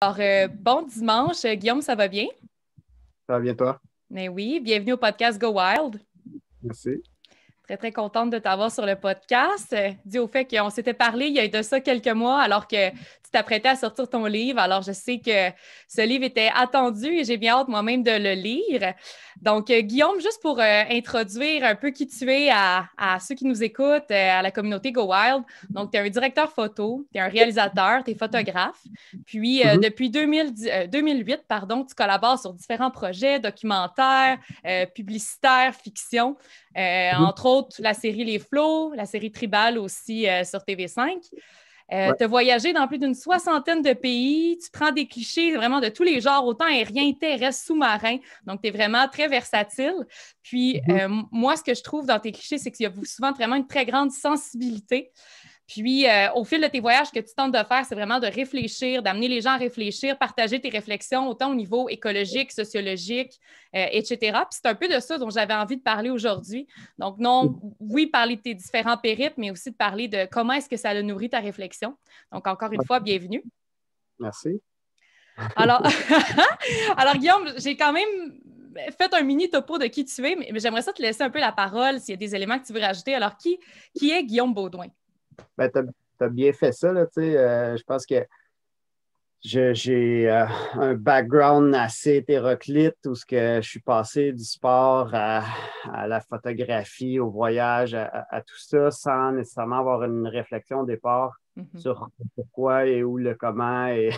Bon dimanche, Guillaume, ça va bien? Ça va bien, toi? Mais oui, bienvenue au podcast Go Wild. Merci. Très, très contente de t'avoir sur le podcast. Dû au fait qu'on s'était parlé il y a de ça quelques mois, alors que tu t'apprêtais à sortir ton livre. Alors, je sais que ce livre était attendu et j'ai bien hâte moi-même de le lire. Donc, Guillaume, juste pour introduire un peu qui tu es à ceux qui nous écoutent, à la communauté Go Wild. Donc, tu es un directeur photo, tu es un réalisateur, tu es photographe. Puis, depuis 2008, pardon, tu collabores sur différents projets documentaires, publicitaires, fiction. Entre autres, la série Les Flots, la série Tribal aussi sur TV5. Ouais. Tu as voyagé dans plus d'une 60aine de pays. Tu prends des clichés vraiment de tous les genres, autant aérien, terrestre, sous-marin. Donc, tu es vraiment très versatile. Puis, moi, ce que je trouve dans tes clichés, c'est qu'il y a souvent vraiment une très grande sensibilité. Puis, au fil de tes voyages, ce que tu tentes de faire, c'est vraiment de réfléchir, d'amener les gens à réfléchir, partager tes réflexions, autant au niveau écologique, sociologique, etc. Puis, c'est un peu de ça dont j'avais envie de parler aujourd'hui. Donc, non, oui, parler de tes différents périples, mais aussi de parler de comment est-ce que ça a nourri ta réflexion. Donc, encore une fois, bienvenue. Merci. Alors, Guillaume, j'ai quand même fait un mini topo de qui tu es, mais j'aimerais ça te laisser un peu la parole s'il y a des éléments que tu veux rajouter. Alors, qui est Guillaume Baudouin? Ben, tu as bien fait ça, là, tu sais. Je pense que j'ai un background assez hétéroclite où je suis passé du sport à la photographie, au voyage, à tout ça, sans nécessairement avoir une réflexion au départ sur pourquoi et où le comment et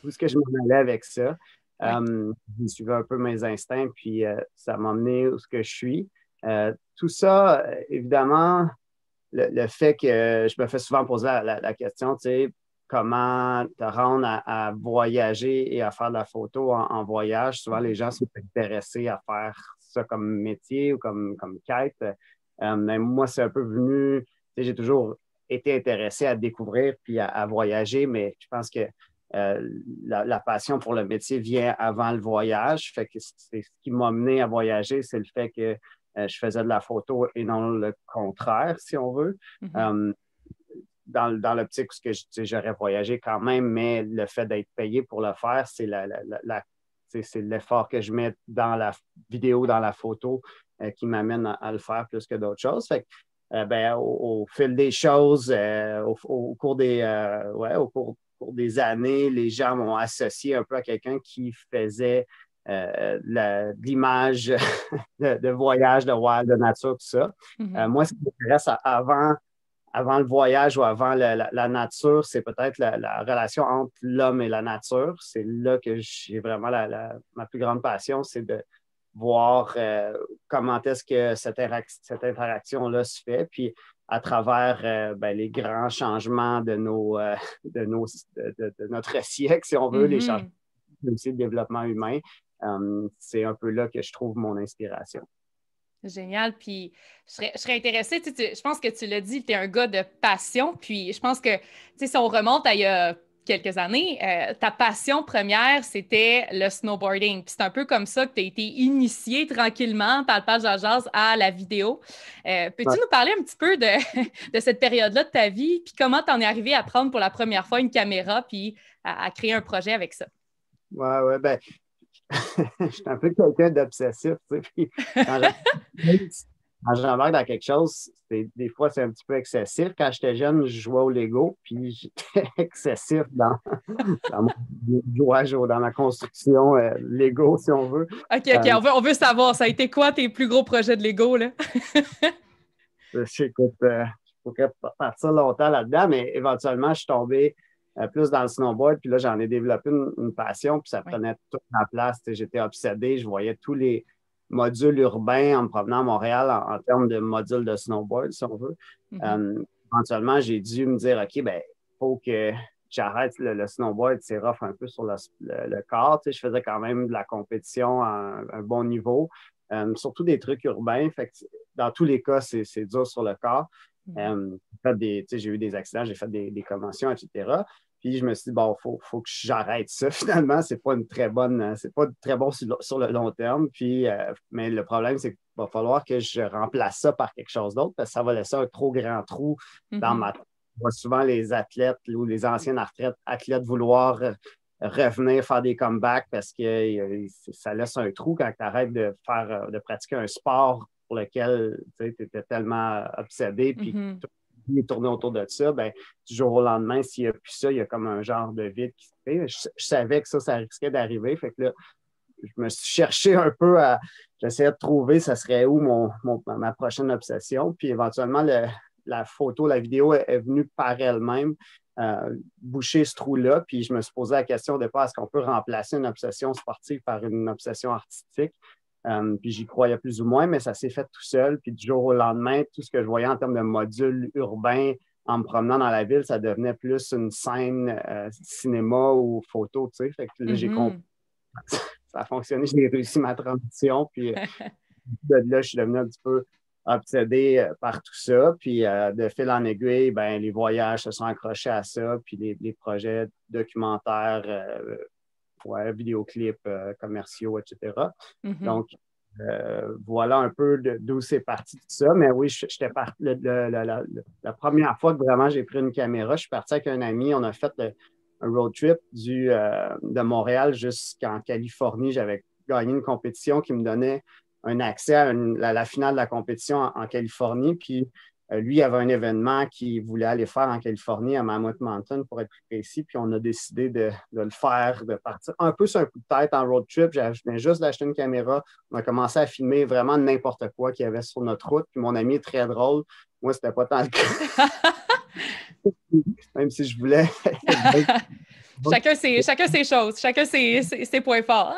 où est-ce que je m'en allais avec ça. Je suivais un peu mes instincts, puis ça m'a amené où ce que je suis. Tout ça, évidemment, le fait que je me fais souvent poser la question, tu sais, comment te rendre à voyager et à faire de la photo en voyage. Souvent, les gens sont intéressés à faire ça comme métier ou comme quête. Mais moi, c'est un peu venu, tu sais, j'ai toujours été intéressé à découvrir puis à voyager, mais je pense que la passion pour le métier vient avant le voyage. Fait que c'est ce qui m'a mené à voyager, c'est le fait que je faisais de la photo et non le contraire, si on veut. Dans l'optique où j'aurais voyagé quand même, mais le fait d'être payé pour le faire, c'est c'est l'effort que je mets dans la vidéo, dans la photo, qui m'amène à le faire plus que d'autres choses. Fait que, au fil des choses, au cours des années, les gens m'ont associé un peu à quelqu'un qui faisait de l'image de voyage, de wild, de nature, tout ça. Moi, ce qui m'intéresse avant le voyage ou avant la nature, c'est peut-être la relation entre l'homme et la nature. C'est là que j'ai vraiment ma plus grande passion, c'est de voir comment est-ce que cette interaction-là se fait. Puis à travers les grands changements de notre siècle, si on veut, les changements, mais aussi le développement humain, c'est un peu là que je trouve mon inspiration. Génial. Puis, je serais intéressée, je pense que tu l'as dit, tu es un gars de passion. Puis, je pense que, si on remonte à il y a quelques années, ta passion première, c'était le snowboarding. Puis, c'est un peu comme ça que tu as été initié tranquillement par le page Jazz à la vidéo. Peux-tu nous parler un petit peu de cette période-là de ta vie? Puis, comment tu en es arrivé à prendre pour la première fois une caméra puis à créer un projet avec ça? Ouais, ben, je suis un peu quelqu'un d'obsessif, tu sais. Puis quand j'embarque dans quelque chose, des fois, c'est un petit peu excessif. Quand j'étais jeune, je jouais au Lego, puis j'étais excessif dans mon jouage, dans ma construction Lego, si on veut. OK, on veut savoir, ça a été quoi tes plus gros projets de Lego, là? Écoute, je pourrais partir longtemps là-dedans, mais éventuellement, je suis tombé plus dans le snowboard, puis là, j'en ai développé une passion, puis ça prenait toute ma place. J'étais obsédé, je voyais tous les modules urbains en me promenant à Montréal en termes de modules de snowboard, si on veut. Éventuellement, j'ai dû me dire, OK, ben, il faut que j'arrête le snowboard, c'est rough un peu sur le corps. Je faisais quand même de la compétition à un bon niveau, surtout des trucs urbains. Fait que, dans tous les cas, c'est dur sur le corps. J'ai eu des accidents, j'ai fait des commotions, etc. Puis je me suis dit, bon, faut que j'arrête ça. Finalement, c'est pas très bon sur le long terme. Puis, mais le problème, c'est qu'il va falloir que je remplace ça par quelque chose d'autre parce que ça va laisser un trop grand trou dans ma tête. On voit souvent les athlètes ou les anciens athlètes vouloir revenir faire des comebacks parce que ça laisse un trou quand tu arrêtes de pratiquer un sport pour lequel tu étais tellement obsédé, puis tout est tourné autour de ça. Ben, du jour au lendemain, s'il n'y a plus ça, il y a comme un genre de vide qui se fait. Je savais que ça risquait d'arriver. Fait que là, je me suis cherché un peu j'essayais de trouver ça serait où ma prochaine obsession. Puis éventuellement, la photo, la vidéo est venue par elle-même boucher ce trou-là. Puis je me suis posé la question au départ, est-ce qu'on peut remplacer une obsession sportive par une obsession artistique? Puis j'y croyais plus ou moins, mais ça s'est fait tout seul. Puis du jour au lendemain, tout ce que je voyais en termes de modules urbains en me promenant dans la ville, ça devenait plus une scène cinéma ou photo, tu sais. Fait que là, j'ai compris. Ça a fonctionné, j'ai réussi ma transition. Puis de là, je suis devenu un petit peu obsédé par tout ça. Puis de fil en aiguille, ben, les voyages se sont accrochés à ça. Puis les projets documentaires, vidéoclips commerciaux, etc. Donc, voilà un peu d'où c'est parti tout ça. Mais oui, j'étais parti. La première fois que vraiment j'ai pris une caméra, je suis parti avec un ami. On a fait un road trip de Montréal jusqu'en Californie. J'avais gagné une compétition qui me donnait un accès à la finale de la compétition en Californie. Puis lui, il avait un événement qu'il voulait aller faire en Californie, à Mammoth Mountain, pour être plus précis. Puis on a décidé de le faire, de partir un peu sur un coup de tête en road trip. Je venais juste d'acheter une caméra. On a commencé à filmer vraiment n'importe quoi qu'il y avait sur notre route. Puis mon ami est très drôle. Moi, c'était pas tant le cas. Même si je voulais. Chacun ses choses, chacun ses points forts.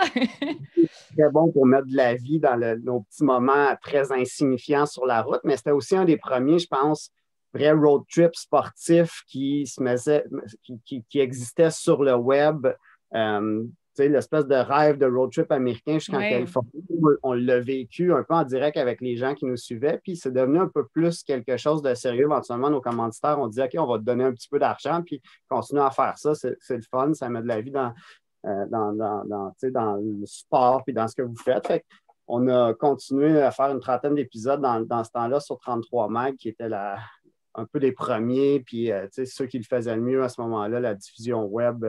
Très bon pour mettre de la vie dans nos petits moments très insignifiants sur la route, mais c'était aussi un des premiers, je pense, vrais road trips sportifs qui existait sur le web. L'espèce de rêve de road trip américain jusqu'en Californie. On l'a vécu un peu en direct avec les gens qui nous suivaient, puis c'est devenu un peu plus quelque chose de sérieux. Éventuellement, nos commanditaires ont dit « OK, on va te donner un petit peu d'argent, puis continue à faire ça, c'est le fun, ça met de la vie dans le sport puis dans ce que vous faites. » Fait on a continué à faire une trentaine d'épisodes dans ce temps-là sur 33 Mag, qui était un peu les premiers, puis ceux qui le faisaient le mieux à ce moment-là, la diffusion web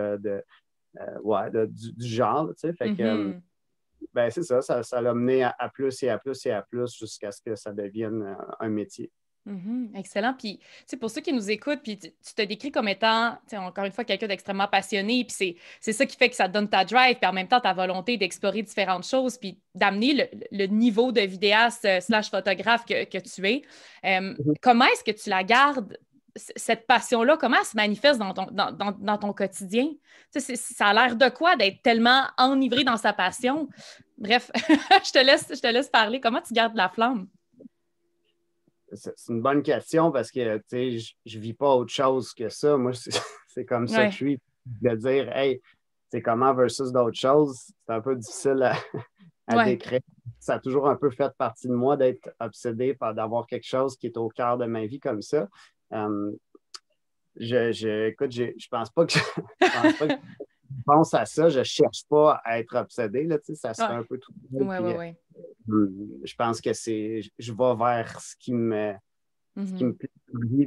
du genre. Fait que, c'est ça l'a mené à plus et à plus et à plus jusqu'à ce que ça devienne un métier. Excellent. Puis, pour ceux qui nous écoutent, puis tu te décris comme étant, encore une fois, quelqu'un d'extrêmement passionné, puis c'est ça qui fait que ça te donne ta drive, puis en même temps, ta volonté d'explorer différentes choses, puis d'amener le niveau de vidéaste / photographe que tu es. Comment est-ce que tu la gardes, cette passion-là? Comment elle se manifeste dans ton quotidien? Ça a l'air de quoi d'être tellement enivré dans sa passion? Bref, je te laisse parler. Comment tu gardes la flamme? C'est une bonne question parce que je vis pas autre chose que ça. Moi, c'est comme ça que je suis. De dire, hey, c'est comment versus d'autres choses, c'est un peu difficile à décrire. Ça a toujours un peu fait partie de moi d'être obsédé par d'avoir quelque chose qui est au cœur de ma vie comme ça. Écoute, je pense pas que je pense à ça. Je cherche pas à être obsédé. Là, ça se fait un peu tout. Je pense que je vais vers ce qui me plaît,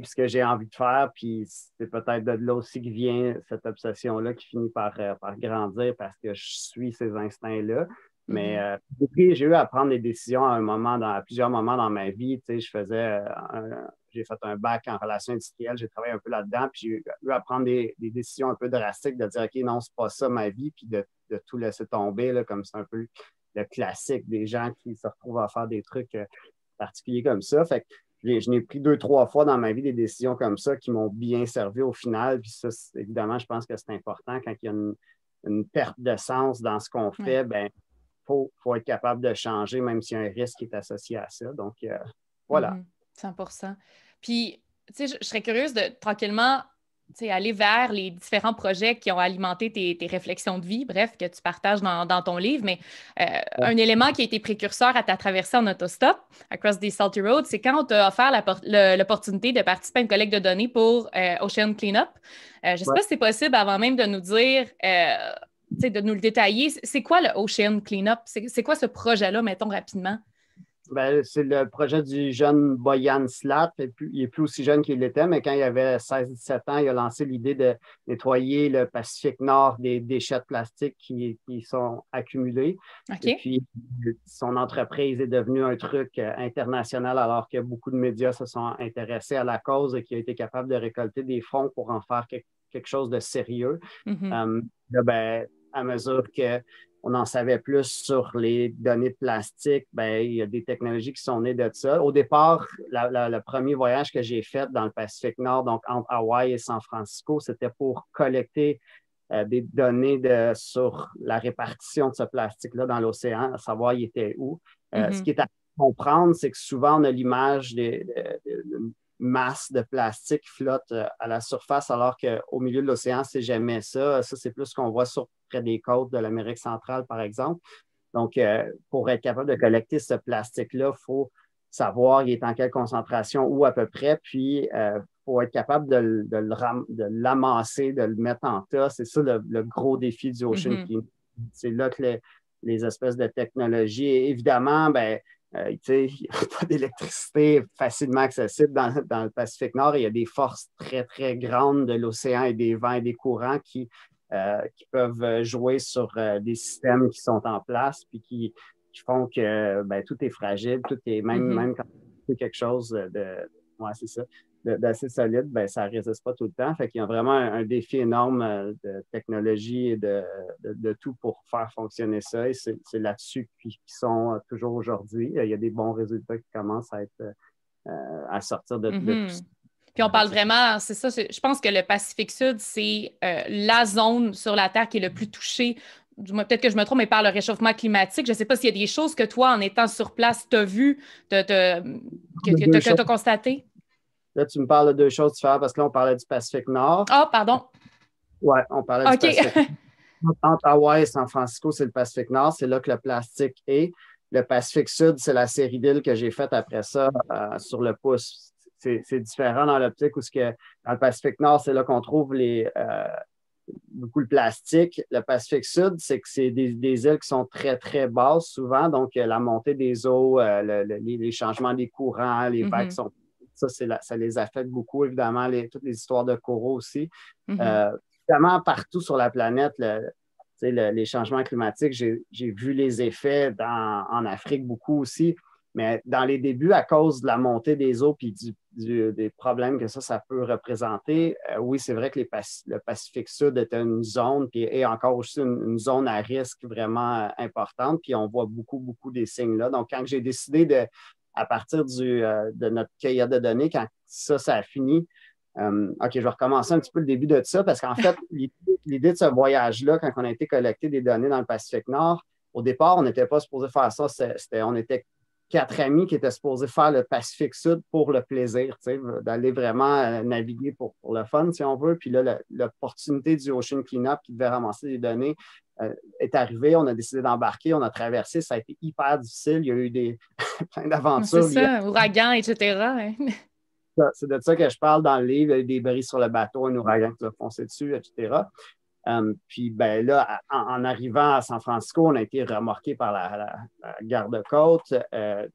puis ce que j'ai envie de faire, puis c'est peut-être de là aussi que vient cette obsession-là qui finit par grandir parce que je suis ces instincts-là. Mais j'ai eu à prendre des décisions à plusieurs moments dans ma vie. J'ai fait un bac en relations industrielles, j'ai travaillé un peu là-dedans, puis j'ai eu à prendre des décisions un peu drastiques de dire, OK, non, c'est pas ça ma vie, puis de tout laisser tomber, là, comme c'est un peu le classique des gens qui se retrouvent à faire des trucs particuliers comme ça. Fait que je n'ai pris 2-3 fois dans ma vie des décisions comme ça qui m'ont bien servi au final. Puis ça, évidemment, je pense que c'est important quand il y a une perte de sens dans ce qu'on fait, ben faut être capable de changer, même s'il y a un risque qui est associé à ça. Donc, voilà. 100%. Puis, je serais curieuse de tranquillement aller vers les différents projets qui ont alimenté tes réflexions de vie, bref, que tu partages dans ton livre. Mais un élément qui a été précurseur à ta traversée en autostop, Across the Salty Road, c'est quand on t'a offert l'opportunité de participer à une collecte de données pour Ocean Cleanup. Je ne sais pas si c'est possible, avant même de nous dire, de nous le détailler, c'est quoi le Ocean Cleanup? C'est quoi ce projet-là, mettons rapidement? Ben, c'est le projet du jeune Boyan Slat. Il n'est plus aussi jeune qu'il l'était, mais quand il avait 16-17 ans, il a lancé l'idée de nettoyer le Pacifique Nord des déchets de plastique qui sont accumulés. OK. Et puis, son entreprise est devenue un truc international alors que beaucoup de médias se sont intéressés à la cause et qui a été capable de récolter des fonds pour en faire quelque chose de sérieux. Là, ben, à mesure qu'on en savait plus sur les données de plastique, ben, il y a des technologies qui sont nées de ça. Au départ, le premier voyage que j'ai fait dans le Pacifique Nord, donc entre Hawaï et San Francisco, c'était pour collecter des données sur la répartition de ce plastique-là dans l'océan, à savoir il était où. Ce qui est à comprendre, c'est que souvent, on a l'image de masse de plastique flotte à la surface, alors qu'au milieu de l'océan, c'est jamais ça. Ça, c'est plus ce qu'on voit près des côtes de l'Amérique centrale, par exemple. Donc, pour être capable de collecter ce plastique-là, il faut savoir il est en quelle concentration, où à peu près, puis il faut être capable de l'amasser, de le mettre en tas. C'est ça le gros défi du Ocean Cleanup. C'est là que les espèces de technologies, et évidemment, ben, il n'y a pas d'électricité facilement accessible dans le Pacifique Nord. Il y a des forces très, très grandes de l'océan et des vents et des courants qui peuvent jouer sur des systèmes qui sont en place puis qui font que ben, tout est fragile, tout est même quand c'est quelque chose c'est ça, d'assez solide, ben, ça ne résiste pas tout le temps. Fait qu'il y a vraiment un défi énorme de technologie et de tout pour faire fonctionner ça. Et c'est là-dessus qu'ils sont toujours aujourd'hui. Il y a des bons résultats qui commencent à sortir de tout ça. Puis on parle vraiment, c'est ça, je pense que le Pacifique Sud, c'est la zone sur la Terre qui est le plus touchée, peut-être que je me trompe, mais par le réchauffement climatique. Je ne sais pas s'il y a des choses que toi, en étant sur place, tu as vues, que tu as constatées. Là, tu me parles de deux choses différentes parce que là, on parlait du Pacifique Nord. Ah, pardon. Oui, on parlait du Pacifique. Entre Hawaï et San Francisco, c'est le Pacifique Nord. C'est là que le plastique est. Le Pacifique Sud, c'est la série d'îles que j'ai faite après ça sur le pouce. C'est différent dans l'optique où dans le Pacifique Nord, c'est là qu'on trouve beaucoup le plastique. Le Pacifique Sud, c'est que c'est des îles qui sont très, très basses souvent. Donc, la montée des eaux, les changements des courants, les vagues sont... Ça les affecte beaucoup, évidemment, toutes les histoires de coraux aussi. Évidemment, partout sur la planète, les changements climatiques, j'ai vu les effets en Afrique beaucoup aussi. Mais dans les débuts, à cause de la montée des eaux et des problèmes que ça peut représenter, oui, c'est vrai que le Pacifique Sud était une zone et encore aussi une zone à risque vraiment importante. Puis on voit beaucoup, beaucoup des signes là. Donc, quand j'ai décidé à partir de notre cueillette de données, quand ça a fini, OK, je vais recommencer un petit peu le début de ça parce qu'en fait, l'idée de ce voyage-là, quand on a été collecter des données dans le Pacifique Nord, au départ, on n'était pas supposé faire ça. On était 4 amis qui étaient supposés faire le Pacifique Sud pour le plaisir, d'aller vraiment naviguer pour le fun, si on veut. Puis là, l'opportunité du Ocean Cleanup qui devait ramasser des données est arrivée. On a décidé d'embarquer, on a traversé. Ça a été hyper difficile. Il y a eu plein d'aventures. C'est ça, ouragans, etc. Hein? C'est de ça que je parle dans le livre. Il y a eu des bris sur le bateau, un ouragan qui a foncé dessus, etc. Puis ben là, en arrivant à San Francisco, on a été remorqué par la garde-côte.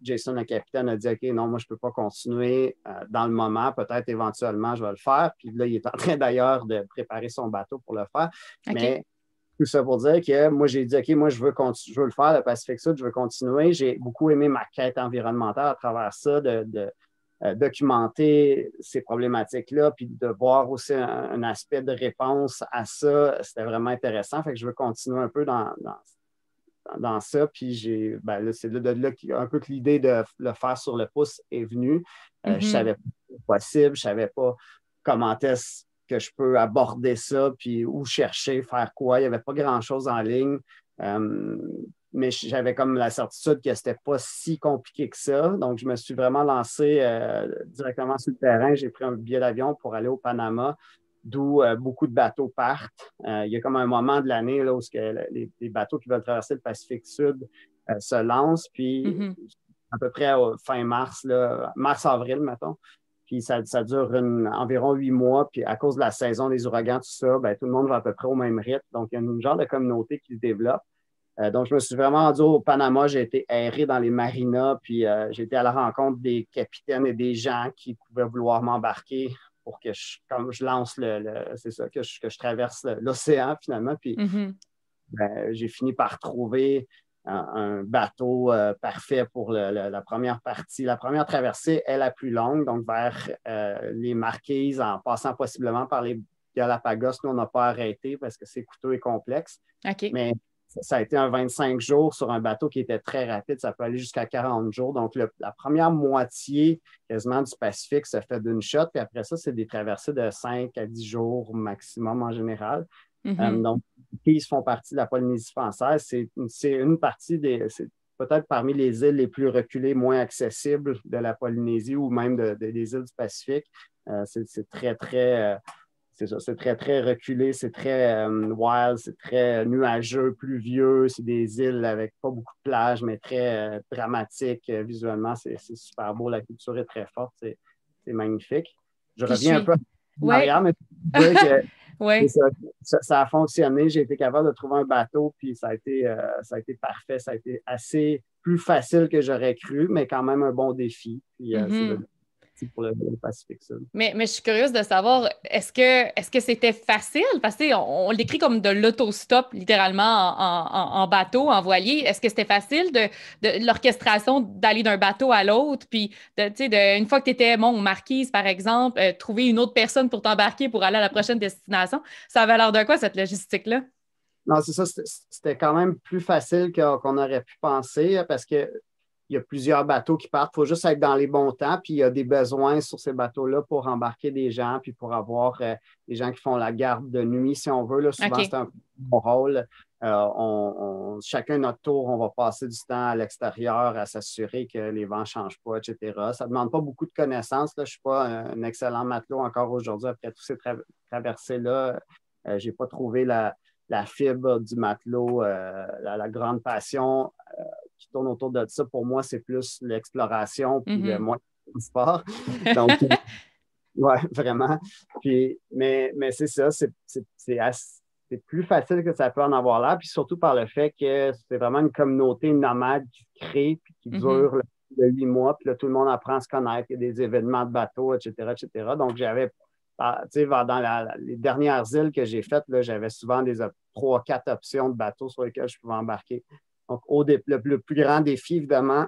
Jason, le capitaine, a dit « OK, non, moi, je ne peux pas continuer dans le moment. Peut-être éventuellement, je vais le faire. » Puis là, il est en train d'ailleurs de préparer son bateau pour le faire. Okay. Mais tout ça pour dire que moi, j'ai dit « OK, moi, je veux le faire, le Pacifique Sud, je veux continuer. » J'ai beaucoup aimé ma quête environnementale à travers ça, documenter ces problématiques-là, puis de voir aussi un aspect de réponse à ça, c'était vraiment intéressant. Fait que je veux continuer un peu dans ça. Puis c'est de là un peu que l'idée de le faire sur le pouce est venue. Je ne savais pas si c'était possible, je ne savais pas comment est-ce que je peux aborder ça, puis où chercher, faire quoi. Il n'y avait pas grand-chose en ligne. Mais j'avais comme la certitude que c'était pas si compliqué que ça. Donc, je me suis vraiment lancé directement sur le terrain. J'ai pris un billet d'avion pour aller au Panama, d'où beaucoup de bateaux partent. Il y a comme un moment de l'année là, où les bateaux qui veulent traverser le Pacifique Sud se lancent. Puis, à peu près fin mars, mars-avril, mettons. Puis, ça dure environ 8 mois. Puis, à cause de la saison des ouragans, tout ça, tout le monde va à peu près au même rythme. Donc, il y a une genre de communauté qui se développe. Donc, je me suis vraiment rendu au Panama. J'ai été erré dans les marinas, puis j'ai été à la rencontre des capitaines et des gens qui pouvaient vouloir m'embarquer pour que comme je lance c'est ça, que je traverse l'océan finalement. Puis Mhm. j'ai fini par trouver un bateau parfait pour la première partie. La première traversée est la plus longue, donc vers les Marquises, en passant possiblement par les Galapagos. Nous, on n'a pas arrêté parce que c'est coûteux et complexe. OK. Mais ça a été un 25 jours sur un bateau qui était très rapide. Ça peut aller jusqu'à 40 jours. Donc, la première moitié quasiment du Pacifique se fait d'une shot. Puis après ça, c'est des traversées de 5 à 10 jours maximum en général. Donc, les Keys font partie de la Polynésie française. C'est une partie c'est peut-être parmi les îles les plus reculées, moins accessibles de la Polynésie ou même des îles du Pacifique. C'est très, très c'est ça, c'est très, très reculé, c'est très wild, c'est très nuageux, pluvieux. C'est des îles avec pas beaucoup de plages, mais très dramatiques visuellement. C'est super beau, la culture est très forte, c'est magnifique. Je Puis reviens un peu en Ouais. arrière, mais je veux dire que Ouais. ça a fonctionné. J'ai été capable de trouver un bateau, puis ça a été parfait. Ça a été assez plus facile que j'aurais cru, mais quand même un bon défi. Puis c'est pour le Pacifique Sud. Mais je suis curieuse de savoir, est-ce que c'était facile? Parce que on le décrit comme de l'autostop, littéralement, en bateau, en voilier. Est-ce que c'était facile de l'orchestration d'aller d'un bateau à l'autre? Puis, une fois que tu étais, bon, Marquise, par exemple, trouver une autre personne pour t'embarquer pour aller à la prochaine destination. Ça avait l'air de quoi, cette logistique-là? Non, c'est ça. C'était quand même plus facile qu'on aurait pu penser parce que il y a plusieurs bateaux qui partent. Il faut juste être dans les bons temps. Puis il y a des besoins sur ces bateaux-là pour embarquer des gens, puis pour avoir des gens qui font la garde de nuit, si on veut. Là, souvent, OK. c'est un bon rôle. Chacun notre tour, on va passer du temps à l'extérieur à s'assurer que les vents ne changent pas, etc. Ça ne demande pas beaucoup de connaissances. Là. Je ne suis pas un excellent matelot encore aujourd'hui après toutes ces traversées-là. Je n'ai pas trouvé la fibre du matelot, la grande passion qui tourne autour de ça. Pour moi, c'est plus l'exploration puis le moins de sport. Donc, oui, vraiment. Puis, mais c'est ça, c'est plus facile que ça peut en avoir l'air, puis surtout par le fait que c'est vraiment une communauté nomade qui se crée puis qui dure de 8 mois, puis là, tout le monde apprend à se connaître, il y a des événements de bateau, etc., etc. Donc, j'avais, tu sais, dans les dernières îles que j'ai faites, là, j'avais souvent 3-4 options de bateaux sur lesquels je pouvais embarquer. Donc, le plus grand défi, évidemment,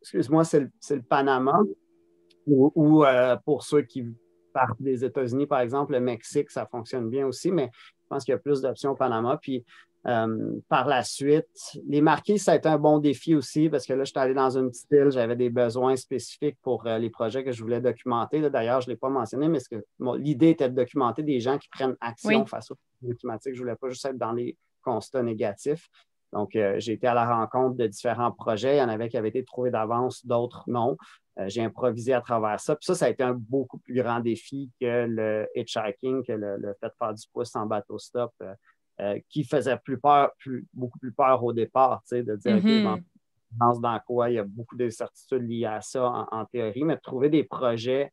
excuse-moi, c'est le Panama. Ou pour ceux qui partent des États-Unis, par exemple, le Mexique, ça fonctionne bien aussi, mais je pense qu'il y a plus d'options au Panama. Puis, par la suite, les Marquises, ça a été un bon défi aussi parce que là, j'étais allé dans une petite île, j'avais des besoins spécifiques pour les projets que je voulais documenter. Là, d'ailleurs, je ne l'ai pas mentionné, mais l'idée était de documenter des gens qui prennent action face aux climatiques. Je ne voulais pas juste être dans les constats négatifs. Donc, j'ai été à la rencontre de différents projets. Il y en avait qui avaient été trouvés d'avance, d'autres non. J'ai improvisé à travers ça. Puis ça a été un beaucoup plus grand défi que le hitchhiking, que le fait de faire du pouce en bateau stop, qui faisait beaucoup plus peur au départ, tu sais, de dire, OK, je m'en lance dans quoi? Il y a beaucoup d'incertitudes liées à ça en théorie, mais de trouver des projets,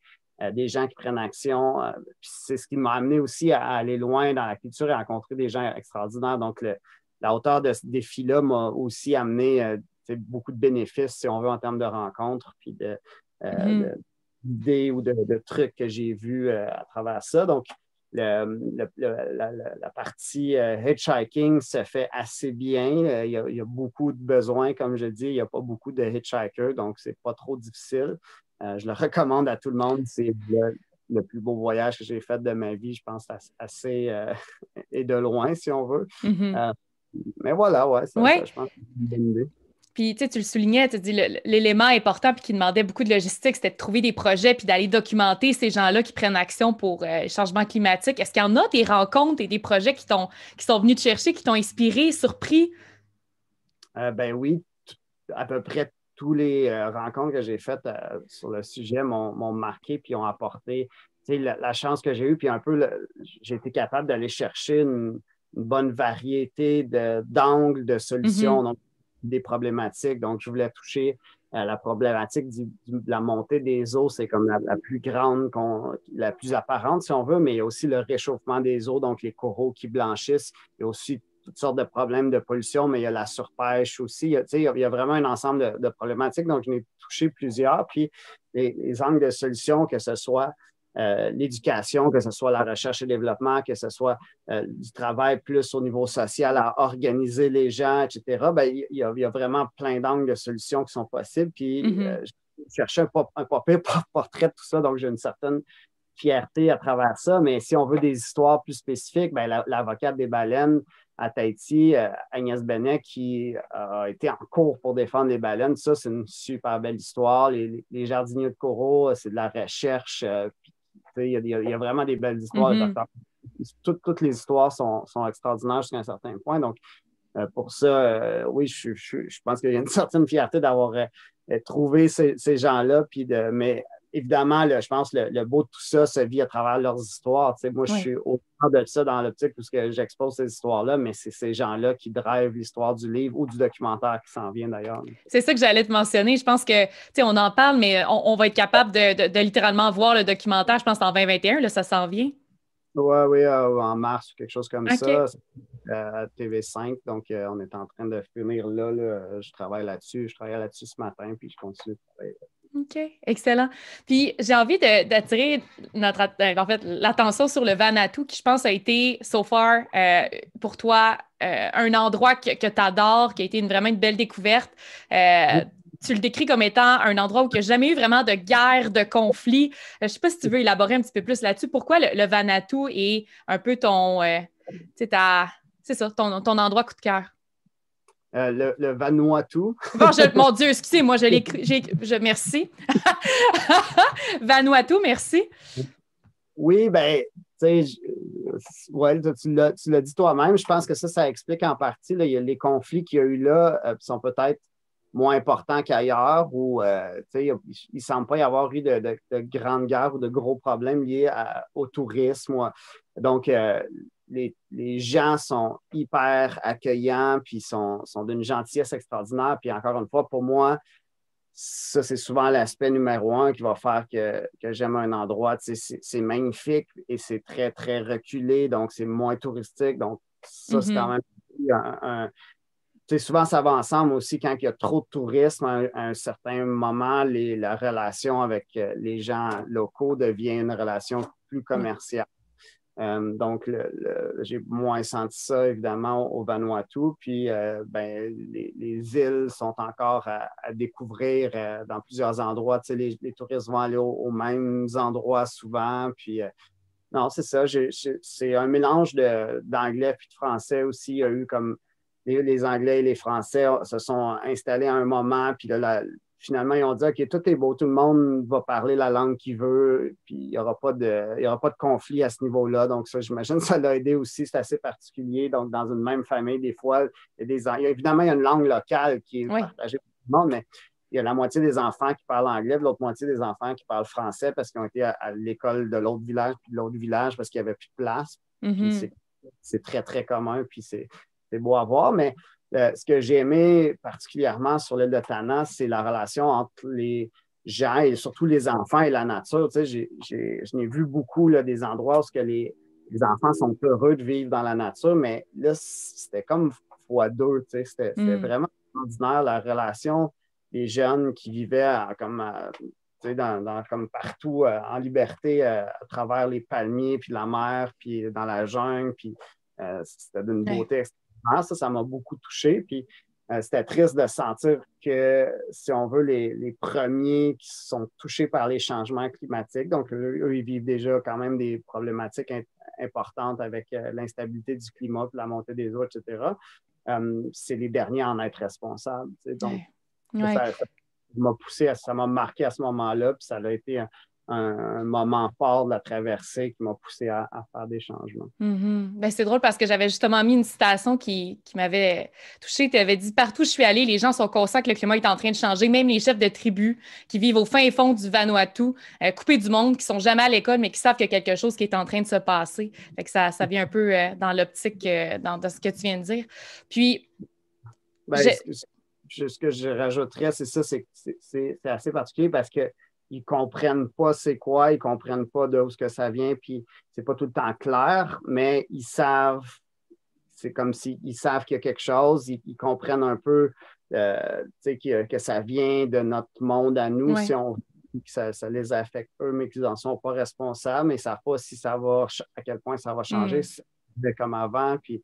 des gens qui prennent action, puis c'est ce qui m'a amené aussi à aller loin dans la culture et à rencontrer des gens extraordinaires. Donc, la hauteur de ce défi-là m'a aussi amené beaucoup de bénéfices, si on veut, en termes de rencontres, puis d'idées ou de trucs que j'ai vus à travers ça. Donc, la partie hitchhiking se fait assez bien. Il y a beaucoup de besoins, comme je dis. Il n'y a pas beaucoup de hitchhikers, donc c'est pas trop difficile. Je le recommande à tout le monde. C'est le plus beau voyage que j'ai fait de ma vie, je pense, assez et de loin, si on veut. Mais voilà, ouais, ça, je pense que c'est une bonne idée. Puis, tu le soulignais, tu dis l'élément important puis qui demandait beaucoup de logistique, c'était de trouver des projets puis d'aller documenter ces gens-là qui prennent action pour le changement climatique. Est-ce qu'il y en a des rencontres et des projets qui sont venus te chercher, qui t'ont inspiré, surpris? Ben oui, à peu près tous les rencontres que j'ai faites sur le sujet m'ont marqué puis ont apporté la chance que j'ai eue, puis un peu, j'ai été capable d'aller chercher une bonne variété d'angles, de solutions. Donc, des problématiques. Donc, je voulais toucher la problématique de la montée des eaux. C'est comme la plus grande, la plus apparente, si on veut, mais il y a aussi le réchauffement des eaux, donc les coraux qui blanchissent. Il y a aussi toutes sortes de problèmes de pollution, mais il y a la surpêche aussi. Il y a vraiment un ensemble de problématiques. Donc, j'en ai touché plusieurs. Puis, les angles de solution, que ce soit l'éducation, que ce soit la recherche et développement, que ce soit du travail plus au niveau social à organiser les gens, etc., ben, il y a vraiment plein d'angles de solutions qui sont possibles. Puis, je cherchais un papier portrait de tout ça, donc j'ai une certaine fierté à travers ça. Mais si on veut des histoires plus spécifiques, ben, l'avocate des baleines à Tahiti, Agnès Benet, qui a été en cours pour défendre les baleines, ça, c'est une super belle histoire. Les jardiniers de coraux, c'est de la recherche. Il y a vraiment des belles histoires. Toutes les histoires sont extraordinaires jusqu'à un certain point. Donc, pour ça, oui, je pense qu'il y a une certaine fierté d'avoir trouvé ces gens-là. Mais évidemment, je pense que le beau de tout ça se vit à travers leurs histoires. Moi, je suis au cœur de ça dans l'optique où j'expose ces histoires-là, mais c'est ces gens-là qui drivent l'histoire du livre ou du documentaire qui s'en vient d'ailleurs. C'est ça que j'allais te mentionner. Je pense que, on en parle, mais on va être capable de littéralement voir le documentaire, je pense, en 2021, là, ça s'en vient. Oui, en mars ou quelque chose comme ça, à TV5. Donc, on est en train de finir là. Je travaille là-dessus. Je travaille là-dessus ce matin, puis je continue de travailler. OK, excellent. Puis j'ai envie d'attirer l'attention sur le Vanuatu, qui je pense a été, so far, pour toi, un endroit que tu adores, qui a été vraiment une belle découverte. Tu le décris comme étant un endroit où il n'y a jamais eu vraiment de guerre, de conflit. Je ne sais pas si tu veux élaborer un petit peu plus là-dessus. Pourquoi le Vanuatu est un peu ton endroit coup de cœur? Le Vanuatu. Bon, mon Dieu, excusez-moi, je l'ai merci. Vanuatu, merci. Oui, bien, tu sais, ouais, tu l'as dit toi-même. Je pense que ça explique en partie. Là, il y a les conflits qu'il y a eu là qui sont peut-être moins importants qu'ailleurs, où il ne semble pas y avoir eu de grandes guerres ou de gros problèmes liés au tourisme. Donc, les gens sont hyper accueillants, puis sont d'une gentillesse extraordinaire. Puis encore une fois, pour moi, ça, c'est souvent l'aspect numéro un qui va faire que j'aime un endroit. C'est magnifique et c'est très, très reculé, donc c'est moins touristique. Donc, ça, c'est quand même souvent, ça va ensemble aussi quand il y a trop de tourisme. À un certain moment, la relation avec les gens locaux devient une relation plus commerciale. Donc, j'ai moins senti ça, évidemment, au Vanuatu. Puis, les îles sont encore à découvrir dans plusieurs endroits. Les touristes vont aller aux mêmes endroits souvent. Puis, non, c'est ça. C'est un mélange d'anglais puis de français aussi. Il y a eu comme les Anglais et les Français se sont installés à un moment. Puis là, finalement, ils ont dit, OK, tout est beau, tout le monde va parler la langue qu'il veut, puis il n'y aura pas de conflit à ce niveau-là. Donc, ça, j'imagine que ça l'a aidé aussi. C'est assez particulier. Donc, dans une même famille, des fois, évidemment, il y a une langue locale qui est partagée par tout le monde, mais il y a la moitié des enfants qui parlent anglais, l'autre moitié des enfants qui parlent français parce qu'ils ont été à l'école de l'autre village, puis de l'autre village parce qu'il n'y avait plus de place. Puis c'est très, très commun, puis c'est beau à voir, mais ce que j'ai aimé particulièrement sur l'île de Tanna, c'est la relation entre les gens et surtout les enfants et la nature. Tu sais, je n'ai vu beaucoup là, des endroits où les enfants sont heureux de vivre dans la nature, mais là, c'était comme fois deux. Tu sais, c'était vraiment extraordinaire la relation des jeunes qui vivaient comme partout en liberté à travers les palmiers, puis la mer, puis dans la jungle, puis c'était d'une beauté extraordinaire. Ça m'a beaucoup touché. Puis c'était triste de sentir que, si on veut, les premiers qui sont touchés par les changements climatiques, donc eux, ils vivent déjà quand même des problématiques importantes avec l'instabilité du climat, puis la montée des eaux, etc. C'est les derniers à en être responsables. Donc, ça m'a poussé, ça m'a marqué à ce moment-là, puis ça a été un moment fort de la traversée qui m'a poussé à faire des changements. Ben, c'est drôle parce que j'avais justement mis une citation qui m'avait touchée. Tu avais dit « Partout où je suis allée, les gens sont conscients que le climat est en train de changer, même les chefs de tribus qui vivent au fin et fond du Vanuatu, coupés du monde, qui sont jamais à l'école, mais qui savent qu'il y a quelque chose qui est en train de se passer. » Fait que ça vient un peu dans l'optique de ce que tu viens de dire. Puis... ce que je rajouterais, c'est ça, c'est assez particulier parce que ils ne comprennent pas c'est quoi, ils ne comprennent pas d'où que ça vient, puis c'est pas tout le temps clair, mais ils savent c'est comme s'ils savent qu'il y a quelque chose, ils comprennent un peu que ça vient de notre monde à nous, Ouais. si on que ça les affecte eux, mais qu'ils n'en sont pas responsables, mais ils ne savent pas si ça va, à quel point ça va changer, c'est comme avant, puis,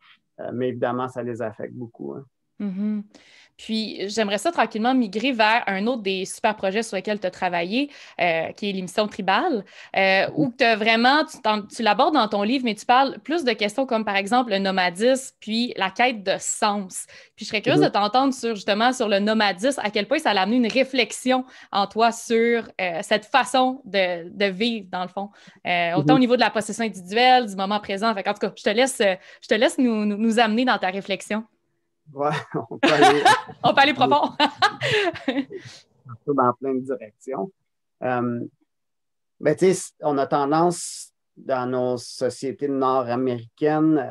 mais évidemment, ça les affecte beaucoup. Hein. Mm-hmm. Puis, j'aimerais ça tranquillement migrer vers un autre des super projets sur lesquels tu as travaillé, qui est l'émission Tribal, où tu l'abordes dans ton livre, mais tu parles plus de questions comme, par exemple, le nomadisme, puis la quête de sens. Puis, je serais curieuse de t'entendre justement sur le nomadisme, à quel point ça a amené une réflexion en toi sur cette façon de vivre, dans le fond. Autant au niveau de la possession individuelle, du moment présent. Fait en tout cas, je te laisse nous amener dans ta réflexion. Ouais, on peut aller, on peut aller profond. dans plein de directions. On a tendance dans nos sociétés nord-américaines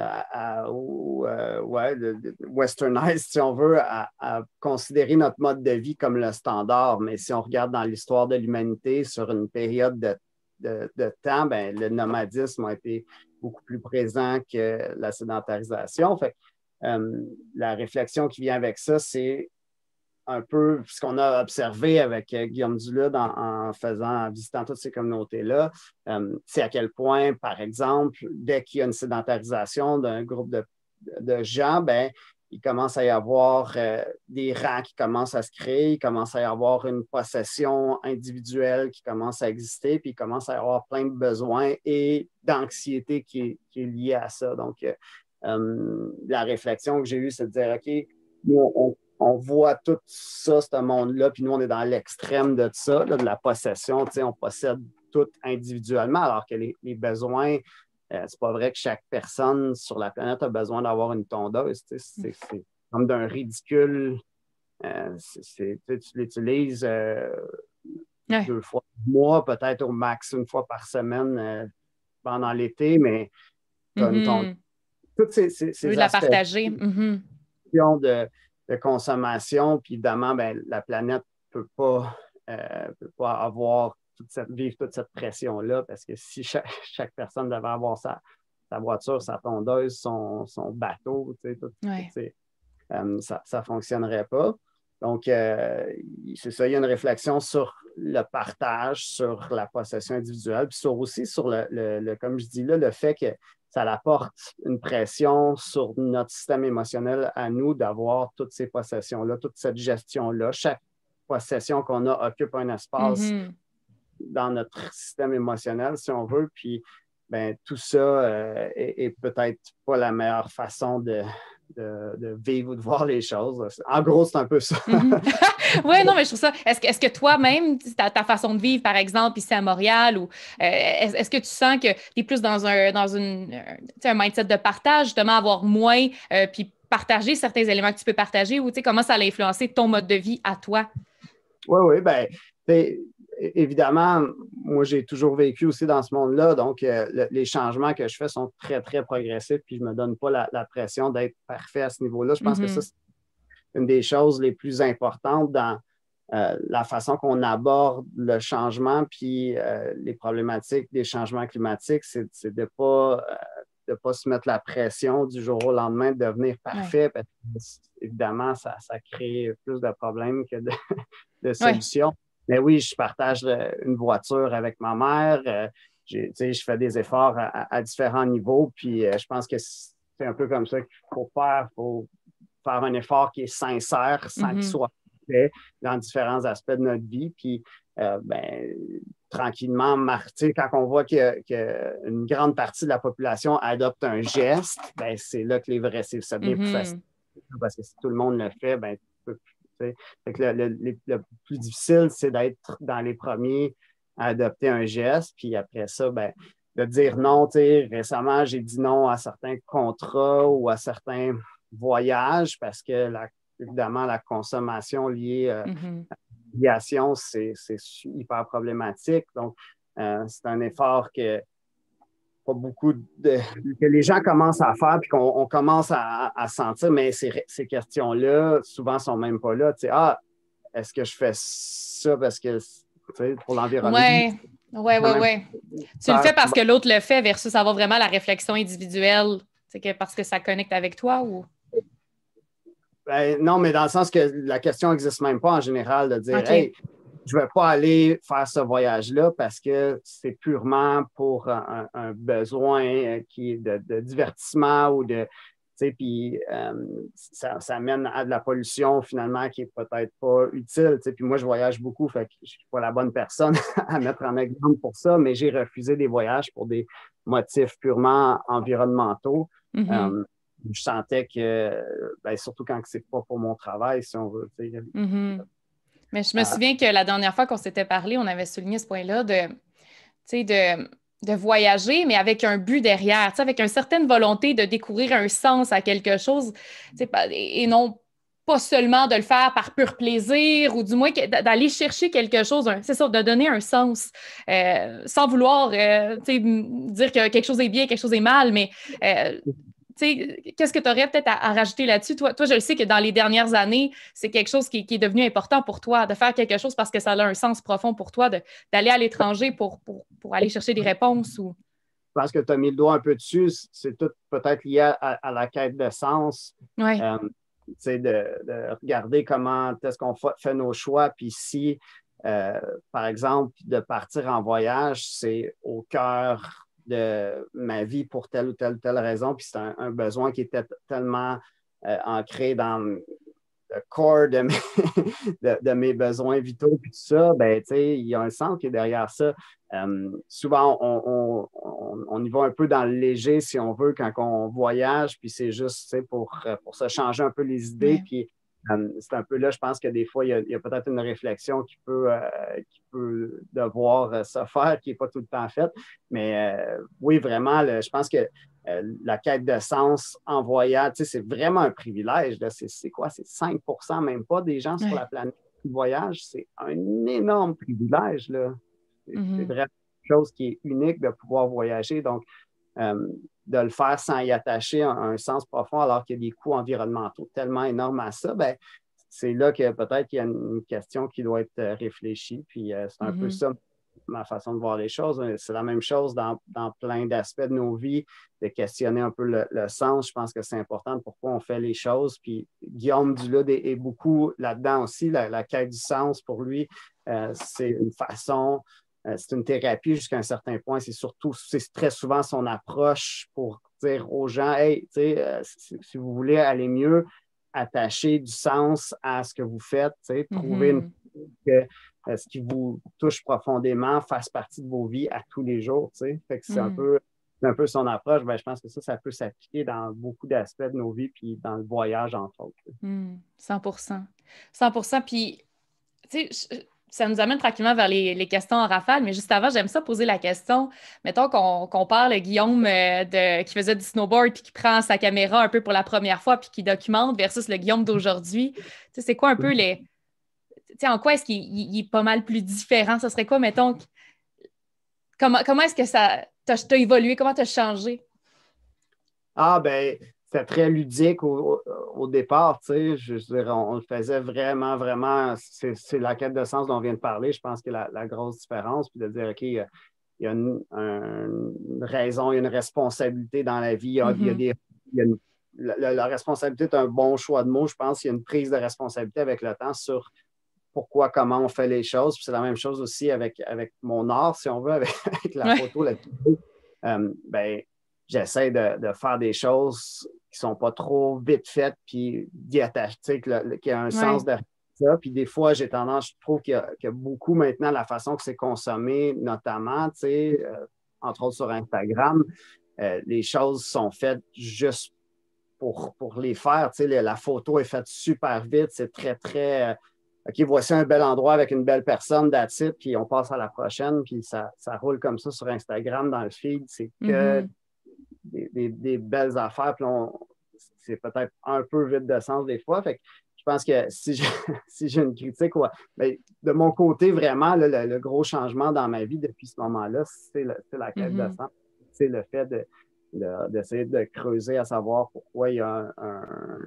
westernized, si on veut, à considérer notre mode de vie comme le standard. Mais si on regarde dans l'histoire de l'humanité sur une période de temps, le nomadisme a été beaucoup plus présent que la sédentarisation. Fait la réflexion qui vient avec ça, c'est un peu ce qu'on a observé avec Guillaume Dulude en visitant toutes ces communautés-là. C'est à quel point, par exemple, dès qu'il y a une sédentarisation d'un groupe de gens, il commence à y avoir des rangs qui commencent à se créer, il commence à y avoir une possession individuelle qui commence à exister, puis il commence à y avoir plein de besoins et d'anxiété qui est liée à ça. Donc, la réflexion que j'ai eue, c'est de dire, OK, nous, on voit tout ça, ce monde-là, puis nous, on est dans l'extrême de ça, là, de la possession. On possède tout individuellement, alors que les besoins, c'est pas vrai que chaque personne sur la planète a besoin d'avoir une tondeuse. C'est comme d'un ridicule. Tu l'utilises 2 fois par mois, peut-être au max 1 fois par semaine pendant l'été, mais toutes ces de la partager. De consommation, puis évidemment, la planète ne peut pas vivre toute cette pression-là, parce que si chaque personne devait avoir sa voiture, sa tondeuse, son bateau, ça ne fonctionnerait pas. Donc, c'est ça, il y a une réflexion sur le partage, sur la possession individuelle, puis aussi sur comme je dis là, le fait que ça apporte une pression sur notre système émotionnel à nous d'avoir toutes ces possessions-là, toute cette gestion-là. Chaque possession qu'on a occupe un espace dans notre système émotionnel, si on veut. Puis, tout ça est peut-être pas la meilleure façon de vivre ou de voir les choses. En gros, c'est un peu ça. Oui, non, mais je trouve ça. Est-ce que toi-même, ta façon de vivre, par exemple, ici à Montréal, ou est-ce que tu sens que tu es plus dans un mindset de partage, justement, avoir moins, puis partager certains éléments que tu peux partager, ou comment ça a influencé ton mode de vie à toi? Oui, évidemment, moi, j'ai toujours vécu aussi dans ce monde-là, donc les changements que je fais sont très, très progressifs, puis je ne me donne pas la pression d'être parfait à ce niveau-là. Je pense que ça, c'est une des choses les plus importantes dans la façon qu'on aborde le changement, puis les problématiques des changements climatiques, c'est de ne pas se mettre la pression du jour au lendemain de devenir parfait, parce que, évidemment, ça crée plus de problèmes que de solutions. Ouais. Mais oui, je partage une voiture avec ma mère. Je fais des efforts à différents niveaux. Puis je pense que c'est un peu comme ça qu'il faut faire. Il faut faire un effort qui est sincère, sans qu'il soit fait dans différents aspects de notre vie. Puis tranquillement, quand on voit qu'une grande partie de la population adopte un geste, c'est là que ça devient plus facile. Parce que si tout le monde le fait, tu peux plus. Fait que le plus difficile, c'est d'être dans les premiers à adopter un geste, puis après ça, de dire non. Récemment, j'ai dit non à certains contrats ou à certains voyages parce que, évidemment, la consommation liée à l'aviation, c'est hyper problématique. Donc, c'est un effort que que les gens commencent à faire puis qu'on commence à sentir, mais ces questions-là, souvent, ne sont même pas là. Est-ce que je fais ça parce que, pour l'environnement? Oui. Tu le fais parce que l'autre le fait versus avoir vraiment la réflexion individuelle C'est que parce que ça connecte avec toi ou? Ben, non, mais dans le sens que la question n'existe même pas en général de dire, OK. hey, je ne vais pas aller faire ce voyage-là parce que c'est purement pour un besoin qui est de divertissement ou de. Puis ça mène à de la pollution finalement qui n'est peut-être pas utile. Puis moi, je voyage beaucoup, fait que je ne suis pas la bonne personne à mettre en exemple pour ça, mais j'ai refusé des voyages pour des motifs purement environnementaux. Mm-hmm. Je sentais que, ben, surtout quand c'est pas pour mon travail, si on veut. Mm-hmm. Mais je me souviens que la dernière fois qu'on s'était parlé, on avait souligné ce point-là de voyager, mais avec un but derrière, avec une certaine volonté de découvrir un sens à quelque chose, et non pas seulement de le faire par pur plaisir ou du moins d'aller chercher quelque chose, c'est ça, de donner un sens, sans vouloir dire que quelque chose est bien, quelque chose est mal, mais qu'est-ce que tu aurais peut-être à rajouter là-dessus? Toi, je le sais que dans les dernières années, c'est quelque chose qui est devenu important pour toi, de faire quelque chose parce que ça a un sens profond pour toi, d'aller à l'étranger pour aller chercher des réponses. Ou... Je pense que tu as mis le doigt un peu dessus. C'est tout peut-être lié à la quête de sens. Ouais. De regarder comment est-ce qu'on fait nos choix. Puis si, par exemple, de partir en voyage, c'est au cœur de ma vie pour telle ou telle raison, puis c'est un besoin qui était tellement ancré dans le corps de mes besoins vitaux, puis tout ça, ben, il y a un sens qui est derrière ça. Souvent, on y va un peu dans le léger, si on veut, quand on voyage, puis c'est juste pour se changer un peu les idées, Ouais. puis c'est un peu là, je pense que des fois, il y a peut-être une réflexion qui peut devoir se faire, qui n'est pas tout le temps faite. Mais oui, vraiment, je pense que la quête de sens en voyage, c'est vraiment un privilège. Là. C'est quoi? C'est 5%, même pas, des gens sur la planète qui voyagent. C'est un énorme privilège. Là. C'est vraiment quelque chose qui est unique de pouvoir voyager. Donc, de le faire sans y attacher un sens profond alors qu'il y a des coûts environnementaux tellement énormes à ça, ben, c'est là que peut-être qu'il y a une question qui doit être réfléchie. Puis c'est un peu ça ma façon de voir les choses. C'est la même chose dans plein d'aspects de nos vies, de questionner un peu le sens. Je pense que c'est important de pourquoi on fait les choses. Puis Guillaume Dulude est beaucoup là-dedans aussi. La quête du sens, pour lui, c'est une façon... c'est une thérapie jusqu'à un certain point. C'est très souvent son approche pour dire aux gens, hey, si vous voulez aller mieux, attachez du sens à ce que vous faites, trouvez que ce qui vous touche profondément fasse partie de vos vies à tous les jours. Fait que c'est un peu son approche. Ben, je pense que ça peut s'appliquer dans beaucoup d'aspects de nos vies, puis dans le voyage, entre autres. 100%. 100%. Puis, tu sais, ça nous amène tranquillement vers les questions en rafale, mais juste avant, j'aime ça poser la question. Mettons qu'on parle Guillaume qui faisait du snowboard puis qui prend sa caméra un peu pour la première fois puis qui documente versus le Guillaume d'aujourd'hui. Tu sais, c'est quoi un peu les... Tu sais, en quoi est-ce qu'il est pas mal plus différent? Ça serait quoi, mettons... Comment est-ce que ça t'as évolué? Comment t'as changé? Ah, ben... C'était très ludique au départ, tu sais. Je veux dire, on le faisait vraiment, vraiment. C'est la quête de sens dont on vient de parler. Je pense que la grosse différence, puis de dire, OK, il y a une raison, il y a une responsabilité dans la vie. La responsabilité est un bon choix de mots. Je pense qu'il y a une prise de responsabilité avec le temps sur pourquoi, comment on fait les choses. Puis c'est la même chose aussi avec mon art, si on veut, avec la photo, la vidéo. Ben, j'essaie de faire des choses qui ne sont pas trop vite faites, puis d'y attacher, qu'il y a un sens de ça. Puis des fois, j'ai tendance, je trouve qu'il y a beaucoup maintenant la façon que c'est consommé, notamment, entre autres sur Instagram, les choses sont faites juste pour les faire. La photo est faite super vite, c'est très, très... OK, voici un bel endroit avec une belle personne, that's it, puis on passe à la prochaine, puis ça roule comme ça sur Instagram dans le feed. C'est que des belles affaires, puis c'est peut-être un peu vide de sens des fois. Fait que je pense que si j'ai une critique, ben, de mon côté, vraiment, là, le gros changement dans ma vie depuis ce moment-là, c'est la quête de sens. C'est le fait d'essayer de creuser à savoir pourquoi il y a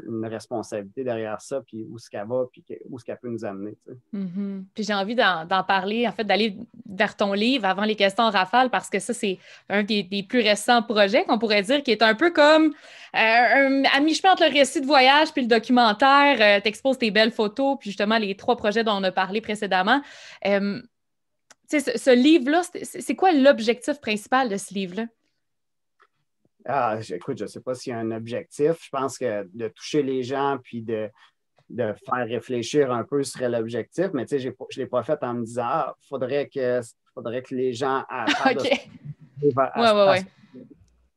une responsabilité derrière ça, puis où est-ce qu'elle va, puis où est-ce qu'elle peut nous amener. Tu sais. Mm-hmm. Puis j'ai envie d'en parler, en fait, d'aller vers ton livre avant les questions en rafale, parce que ça, c'est un des plus récents projets qu'on pourrait dire, qui est un peu comme à mi-chemin entre le récit de voyage puis le documentaire. T'exposes tes belles photos, puis justement les 3 projets dont on a parlé précédemment. Tu sais, ce livre-là, c'est quoi l'objectif principal de ce livre-là? Écoute, je ne sais pas s'il y a un objectif. Je pense que de toucher les gens puis de faire réfléchir un peu serait l'objectif, mais tu sais, je ne l'ai pas fait en me disant faudrait que les gens parlent de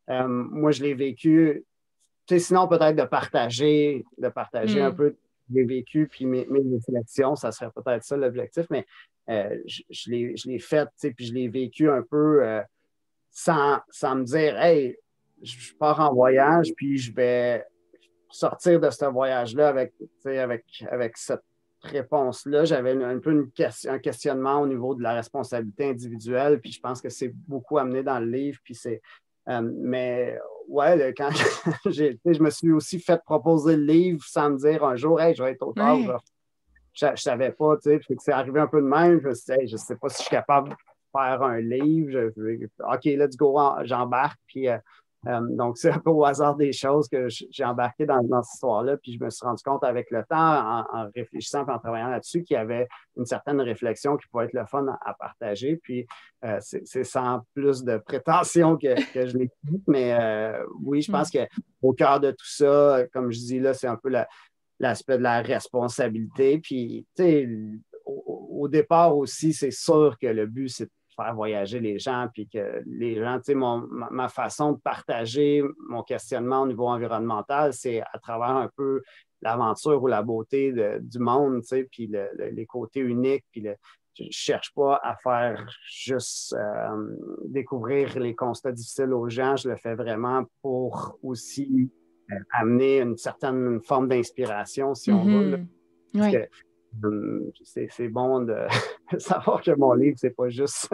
Ouais. moi, je l'ai vécu. Tu sais, sinon, peut-être de partager un peu je l'ai vécu, puis mes réflexions, ça serait peut-être ça l'objectif, mais je l'ai fait, tu sais, puis je l'ai vécu un peu sans me dire, hey, je pars en voyage, puis je vais sortir de ce voyage-là avec cette réponse-là. J'avais un peu un questionnement au niveau de la responsabilité individuelle, puis je pense que c'est beaucoup amené dans le livre, puis c'est... mais ouais, quand je me suis aussi fait proposer le livre sans me dire un jour, hey, je vais être auteur. Ouais. Je ne savais pas, tu sais, puis c'est arrivé un peu de même. Je me suis dit, hey, je ne sais pas si je suis capable de faire un livre. OK, let's go, j'embarque. Puis donc, c'est un peu au hasard des choses que j'ai embarqué dans cette histoire-là. Puis je me suis rendu compte avec le temps, en réfléchissant et en travaillant là-dessus, qu'il y avait une certaine réflexion qui pouvait être le fun à partager. Puis c'est sans plus de prétention que je l'ai dit. Mais oui, je pense qu'au cœur de tout ça, comme je dis là, c'est un peu l'aspect de la responsabilité. Puis, tu sais, au départ aussi, c'est sûr que le but, c'est de faire voyager les gens, puis que les gens, tu sais, ma façon de partager mon questionnement au niveau environnemental, c'est à travers un peu l'aventure ou la beauté du monde, tu sais, puis les côtés uniques, puis je ne cherche pas à faire juste découvrir les constats difficiles aux gens, je le fais vraiment pour aussi amener une certaine forme d'inspiration, si on veut. Là. Parce que c'est bon de savoir que mon livre, c'est pas juste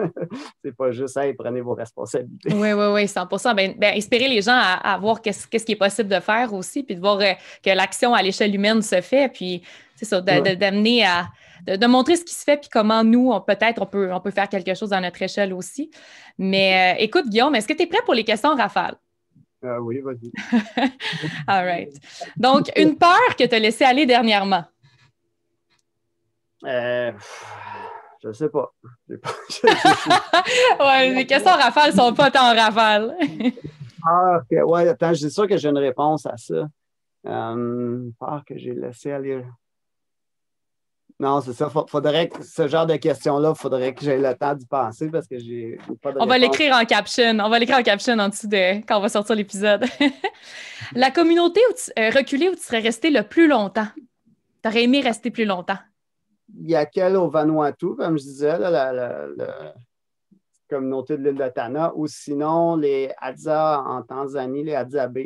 hey, prenez vos responsabilités. Oui, 100%. Ben, inspirer les gens à voir qu'est-ce qui est possible de faire aussi, puis de voir que l'action à l'échelle humaine se fait, puis c'est ça, d'amener de montrer ce qui se fait, puis comment nous, on peut faire quelque chose à notre échelle aussi. Mais écoute, Guillaume, est-ce que tu es prêt pour les questions rafales? Oui, vas-y. All right. Donc, une peur que tu as laissée aller dernièrement? Je sais pas. Ouais, les questions rafales sont pas tant rafales. OK. Ouais, attends, je suis sûr que j'ai une réponse à ça. Peur que j'ai laissé aller. Non, c'est ça. Faudrait que ce genre de questions-là, il faudrait que j'aie le temps d'y penser parce que j'ai pas de réponse. On va l'écrire en caption. On va l'écrire en caption en dessous quand on va sortir l'épisode. La communauté reculée où tu serais resté le plus longtemps? Tu aurais aimé rester plus longtemps? Il y a quelle au Vanuatu, comme je disais, là, la communauté de l'île de Tana, ou sinon les Hadza en Tanzanie, les Hadzabe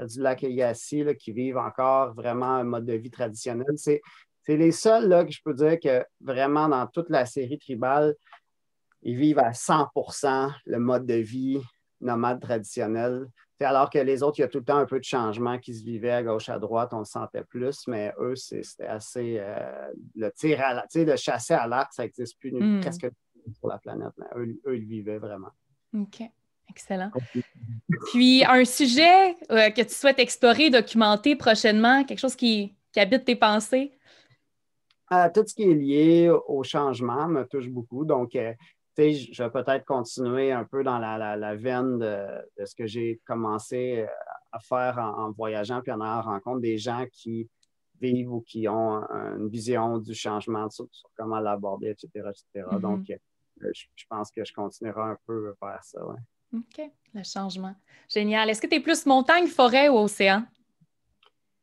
du lac Eyasi, là, qui vivent encore vraiment un mode de vie traditionnel. C'est les seuls là, que je peux dire que vraiment dans toute la série tribale, ils vivent à 100% le mode de vie nomade traditionnel. Alors que les autres, il y a tout le temps un peu de changement qui se vivait à gauche, à droite, on le sentait plus, mais eux, c'était assez... le tir à le chasser à l'arc, ça n'existe plus presque sur la planète. Mais eux, ils vivaient vraiment. OK. Excellent. Puis, un sujet que tu souhaites explorer, documenter prochainement, quelque chose qui habite tes pensées? Tout ce qui est lié au changement me touche beaucoup. Donc, je vais peut-être continuer un peu dans la veine de ce que j'ai commencé à faire en voyageant puis en allant rencontre des gens qui vivent ou qui ont une vision du changement sur comment l'aborder, etc. Mm-hmm. Donc, je pense que je continuerai un peu vers ça. Ouais. OK, le changement. Génial. Est-ce que tu es plus montagne, forêt ou océan?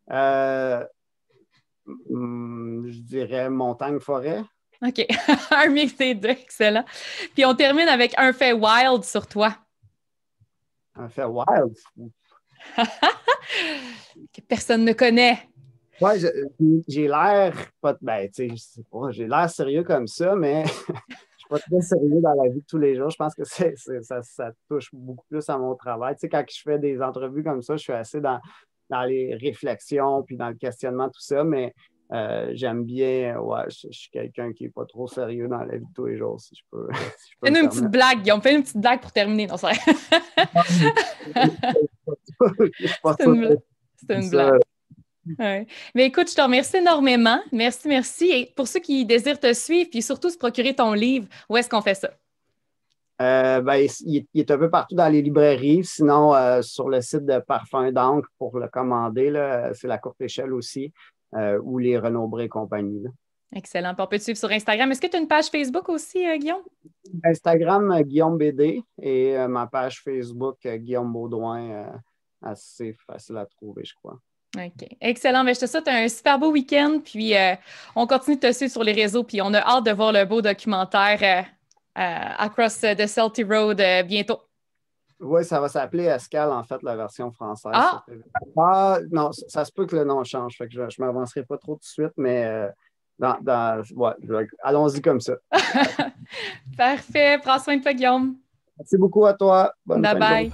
Je dirais montagne-forêt. OK. Un mix des deux. Excellent. Puis on termine avec un fait wild sur toi. Un fait wild? Que personne ne connaît. Ouais, j'ai l'air pas... Ben, tu sais, je sais pas, j'ai l'air sérieux comme ça, mais je suis pas très sérieux dans la vie de tous les jours. Je pense que ça touche beaucoup plus à mon travail. Tu sais, quand je fais des entrevues comme ça, je suis assez dans les réflexions puis dans le questionnement, tout ça, mais j'aime bien, ouais, je suis quelqu'un qui n'est pas trop sérieux dans la vie de tous les jours, si je peux. Si je peux Fais-nous me une petite blague, Guillaume. Fais-nous une petite blague pour terminer. Non, c'est vrai. C'est une blague. Ouais. Mais écoute, je te remercie énormément. Merci, merci. Et pour ceux qui désirent te suivre, puis surtout se procurer ton livre, où est-ce qu'on fait ça? Il est un peu partout dans les librairies. Sinon, sur le site de Parfum d'encre pour le commander, c'est la courte échelle aussi, ou les Renaud-Bré et compagnie. Là. Excellent. Puis on peut te suivre sur Instagram. Est-ce que tu as une page Facebook aussi, Guillaume? Instagram, Guillaume BD et ma page Facebook, Guillaume Baudouin, assez facile à trouver, je crois. OK. Excellent. Mais je te souhaite un super beau week-end. Puis on continue de te suivre sur les réseaux. Puis on a hâte de voir le beau documentaire Across the Salty Road bientôt. Oui, ça va s'appeler Escale, en fait, la version française. Ah! Non, ça se peut que le nom change. Fait que je ne m'avancerai pas trop tout de suite, mais allons-y comme ça. Parfait. Prends soin de toi, Guillaume. Merci beaucoup à toi. Bonne bye bye.